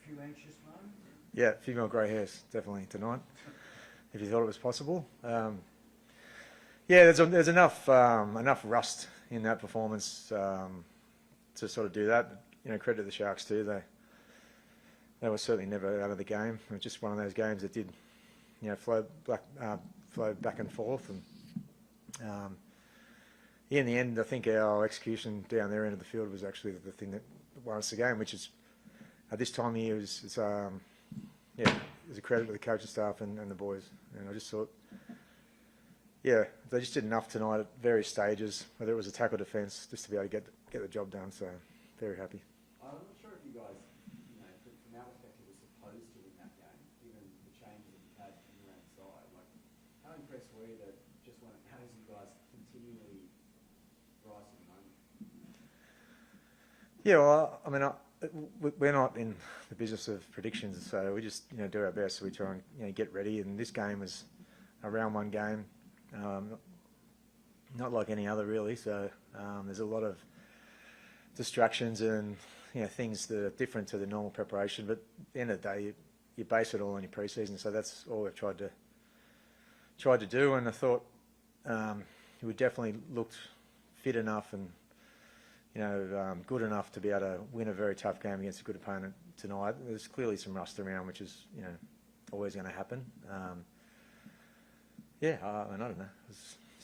few anxious moments? Yeah, a few more grey hairs, definitely, tonight, if you thought it was possible. Yeah, there's enough rust in that performance to sort of do that. But, you know, credit to the Sharks too. They were certainly never out of the game. It was just one of those games that did, you know, flow back and forth. And yeah, in the end, I think our execution down their end of the field was actually the thing that won us the game, which is at this time of year is a credit to the coaching staff and the boys. And I just thought, yeah, they just did enough tonight at various stages, whether it was attack or defence, just to be able to get the job done. So very happy. I'm not sure if you guys, you know, from our perspective, were supposed to win that game, given the changes that you've had from your own side. Like, how impressed were you that just when it matters, you guys continually rise to the moment? Yeah, well, I mean, we're not in the business of predictions, so we just, you know, do our best. So we try and, you know, get ready. And this game was a round one game, not like any other really. So there's a lot of distractions and, you know, things that are different to the normal preparation. But at the end of the day, you base it all on your pre-season. So that's all we've tried to do. And I thought we definitely looked fit enough and, you know, good enough to be able to win a very tough game against a good opponent tonight. There's clearly some rust around, which is, you know, always going to happen. Yeah, I don't know.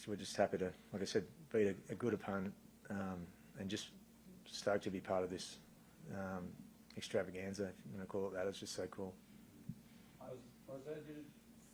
We're just happy to, like I said, beat a good opponent and just stoked to be part of this extravaganza, if you want to call it that. It's just so cool. Isaah, did it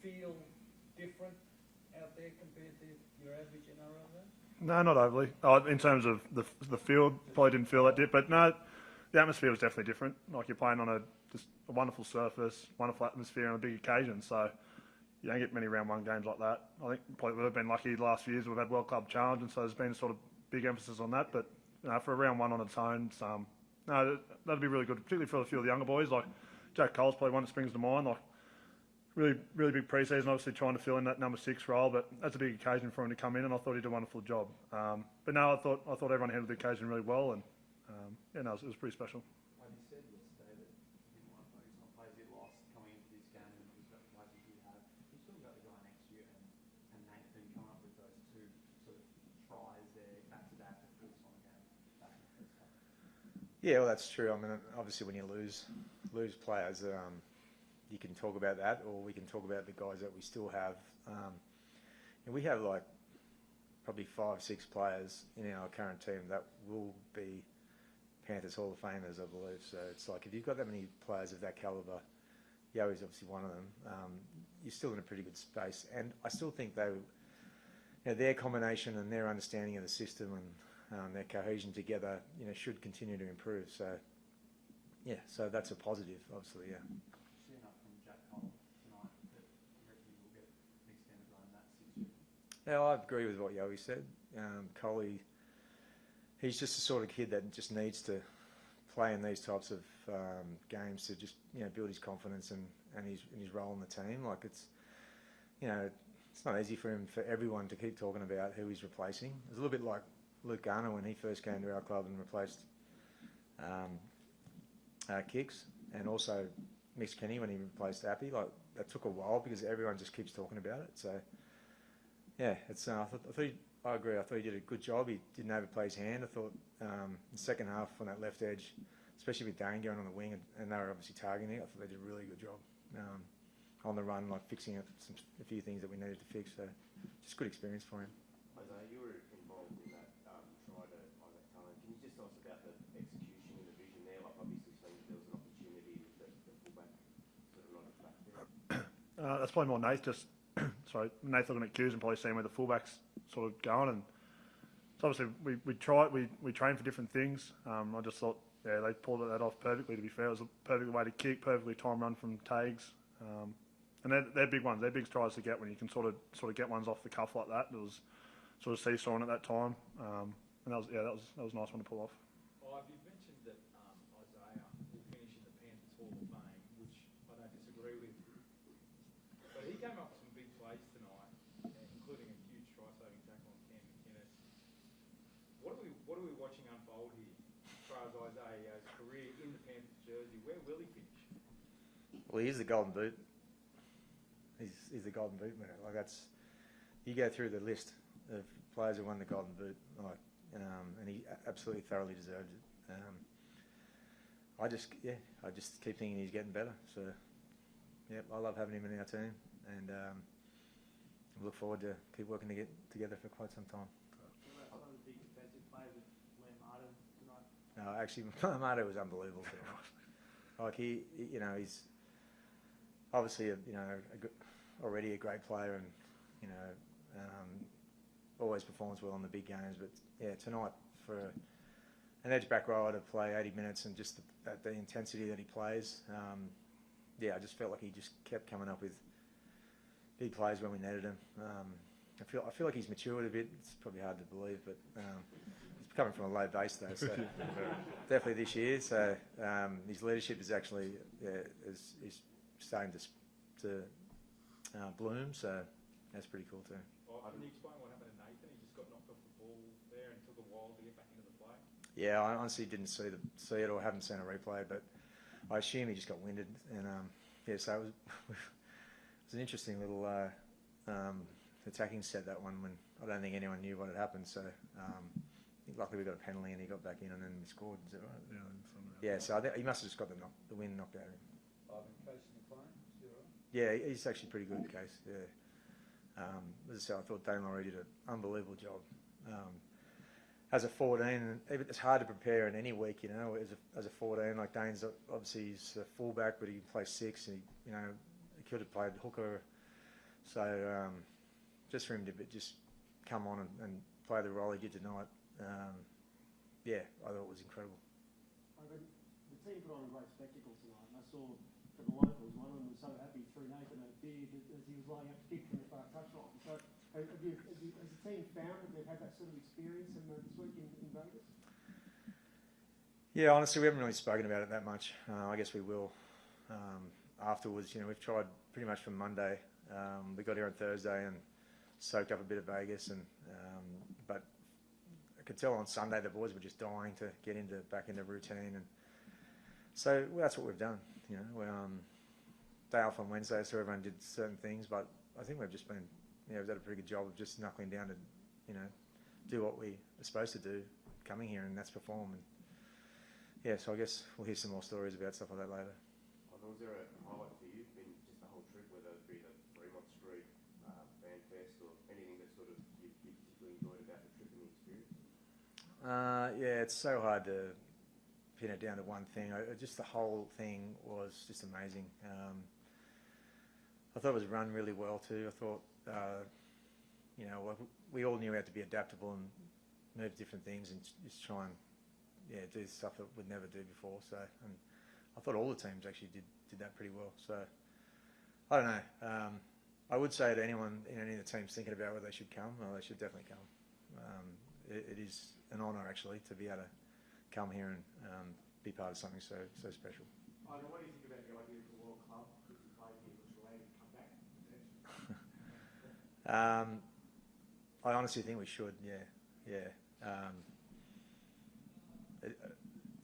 feel different out there compared to your average NRL game? No, not overly. In terms of the field, probably didn't feel that dip, but no, the atmosphere was definitely different. Like, you're playing on just a wonderful surface, wonderful atmosphere on a big occasion, so you don't get many round one games like that. I think probably we've been lucky the last few years. We've had World Club Challenge, and so there's been sort of big emphasis on that, but you know, for a round one on its own, no, that'd be really good, particularly for a few of the younger boys. Like Jack Cole's probably one that springs to mind. Like, really big pre-season, obviously trying to fill in that number 6 role, but that's a big occasion for him to come in, and I thought he did a wonderful job. But no, I thought everyone handled the occasion really well, and yeah, no, it was pretty special. Like you said yesterday that you didn't want to focus on plays you lost coming into this game, and it was about the plays you did have. You still got the guy next year, and Nathan come up with those 2 sort of tries there, back-to-back, that forced on the game back in the first half. Yeah, well, that's true. I mean, obviously when you lose players, you can talk about that, or we can talk about the guys that we still have. And we have like probably 5, 6 players in our current team that will be Panthers Hall of Famers, I believe. So it's like, if you've got that many players of that calibre, Yeo is obviously one of them, you're still in a pretty good space. And I still think their combination and their understanding of the system and their cohesion together, you know, should continue to improve. So yeah, so that's a positive, obviously, yeah. Yeah, I agree with what Yowie said. Coley, he's just the sort of kid that just needs to play in these types of games to just, you know, build his confidence and his role in the team. Like, it's, you know, it's not easy for everyone to keep talking about who he's replacing. It's a little bit like Luke Garner when he first came to our club and replaced Kicks, and also Mick Kenny when he replaced Appy. Like, that took a while because everyone just keeps talking about it. So yeah, it's. I agree. I thought he did a good job. He didn't overplay his hand. I thought the second half on that left edge, especially with Dane going on the wing, and they were obviously targeting it, I thought they did a really good job on the run, like fixing a few things that we needed to fix. So just good experience for him. Isaah, you were involved in that try to Isaac Cullen. Can you just tell us about the execution and the vision there? Like, obviously, seeing there was an opportunity with the fullback sort of not at the back there. That's probably more Nate just. Sorry, Nate looking at cues and probably seeing where the fullback's sort of going, and so obviously we train for different things. I just thought, yeah, they pulled that off perfectly. To be fair, it was a perfect way to kick, perfectly timed run from Tags, and they're big ones. They're big tries to get when you can sort of get ones off the cuff like that. It was sort of seesawing at that time, and that was a nice one to pull off. You've mentioned that Isaah will finish in the Panthers Hall of Fame, which I don't disagree with. But he came up with some big plays tonight, including a huge try-saving tackle on Cam McInnes. What are we watching unfold here as far as Isaah Yeo's career in the Panthers jersey? Where will he finish? Well, he's the golden boot. He's the golden boot winner. Like that's, you go through the list of players who won the golden boot, like, and he absolutely thoroughly deserved it. I just keep thinking he's getting better. So, yeah, I love having him in our team, and I look forward to keep working together for quite some time. One of the big defensive players with Liam Martin tonight. No, actually, Marto was unbelievable tonight. Like he's obviously already a great player, and always performs well in the big games. But yeah, tonight for an edge back rower to play 80 minutes and just the intensity that he plays, I just felt like he just kept coming up with big plays when we needed him. I feel like he's matured a bit. It's probably hard to believe, but he's coming from a low base though, so definitely this year. So his leadership is actually is starting to bloom. So that's pretty cool too. Well, can you explain what happened to Nathan? He just got knocked off the ball there and took a while to get back into the play. Yeah, I honestly didn't see it or haven't seen a replay, but I assume he just got winded, and so it was an interesting little attacking set, that one, when I don't think anyone knew what had happened. So I think luckily we got a penalty and he got back in and then we scored. Is that right? Yeah. So I think he must have just got the wind knocked out of him. Yeah, he's actually pretty good, Case. Yeah. As I said, I thought Dane Laurie did an unbelievable job. As a 14, it's hard to prepare in any week, as a 14. Like Dane's obviously he's a fullback, but he can play 6, and he could have played hooker. So just for him to just come on and play the role he did tonight, I thought it was incredible. The team put on a great spectacle tonight, and I saw for the locals, one of them was so happy through Nathan O'Dear as he was lining up to kick from the far touchline. So has the team found that they've had that sort of experience this week in Vegas? Yeah, honestly, we haven't really spoken about it that much. I guess we will afterwards. We've tried pretty much from Monday. We got here on Thursday and soaked up a bit of Vegas, and but I could tell on Sunday the boys were just dying to get back into routine, and so that's what we've done. We're day off on Wednesday, so everyone did certain things, but I think we've just been, we've done a pretty good job of just knuckling down to, do what we are supposed to do coming here, and that's perform. And so I guess we'll hear some more stories about stuff like that later. Was there a highlight for you in just the whole trip, whether it be the Fremont Street Fan Fest or anything that sort of you particularly enjoyed about the trip and the experience? It's so hard to pin it down to one thing. Just the whole thing was just amazing. I thought it was run really well too. I thought, we all knew we had to be adaptable and move different things and just try and do stuff that we'd never do before. So, and I thought all the teams actually did that pretty well. So, I don't know. I would say to anyone in any of the teams thinking about whether they should come, well, they should definitely come. It is an honour actually to be able to come here and be part of something so special. What do you think about the idea of the World Club? If you played here, was related to come back? I honestly think we should. Yeah.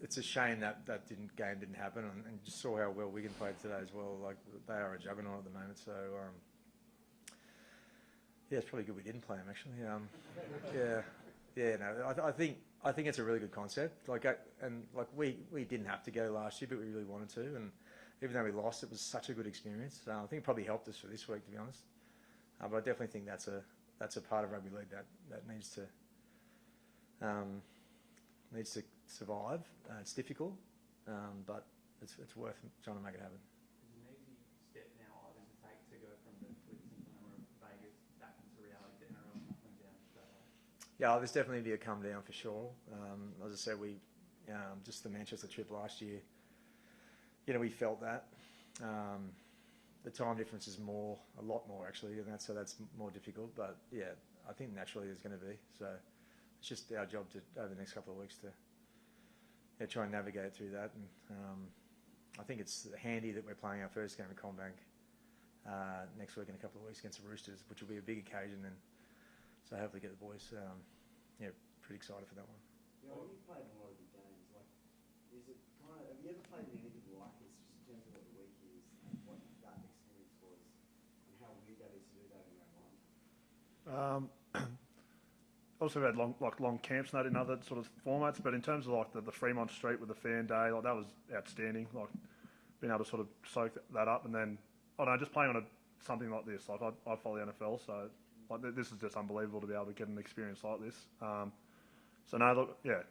It's a shame that game didn't happen, and just saw how well Wigan played today as well. Like they are a juggernaut at the moment. So it's probably good we didn't play them actually. I think it's a really good concept. We didn't have to go last year, but we really wanted to, and even though we lost, it was such a good experience. I think it probably helped us for this week, to be honest. But I definitely think that's a part of rugby league that needs to survive. It's difficult, but it's worth trying to make it happen. It's an easy step now, Ivan, to take to go from the glitz and glamour of Vegas back into reality, to NRL knuckling down straight away. Yeah, there's definitely be a come down for sure. As I said, we just the Manchester trip last year, we felt that. The time difference is a lot more actually, and that's more difficult. But yeah, I think naturally there's going to be. So it's just our job to over the next couple of weeks to try and navigate through that. And I think it's handy that we're playing our first game at Combank next week in a couple of weeks against the Roosters, which will be a big occasion. And so hopefully get the boys pretty excited for that one. When you've played in a lot of big games, have you ever played in anything like this? Just terms of what the week is and what that experience was, and how weird that is to do that in round one? Also had long camps and that in other sort of formats, but in terms of like the Fremont Street with the fan day, like that was outstanding. Like being able to sort of soak that up, and then I don't know, just playing on something like this. Like I follow the NFL, so like this is just unbelievable to be able to get an experience like this. So no, look, yeah,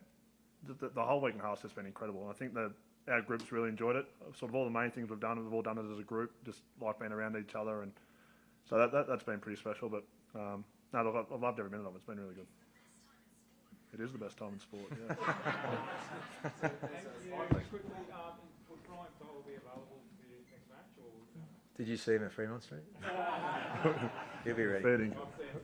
the whole week and a half has just been incredible. And I think that our group's really enjoyed it. Sort of all the main things we've all done it as a group, just like being around each other, and so that's been pretty special. But no, look, I've loved every minute of it. It's been really good. It is the best time in sport, yeah. Thank you. Quickly, would Brian Toll be available for the next match? Or? Did you see him at Fremont Street? He'll be ready. Fair dinkum. I've seen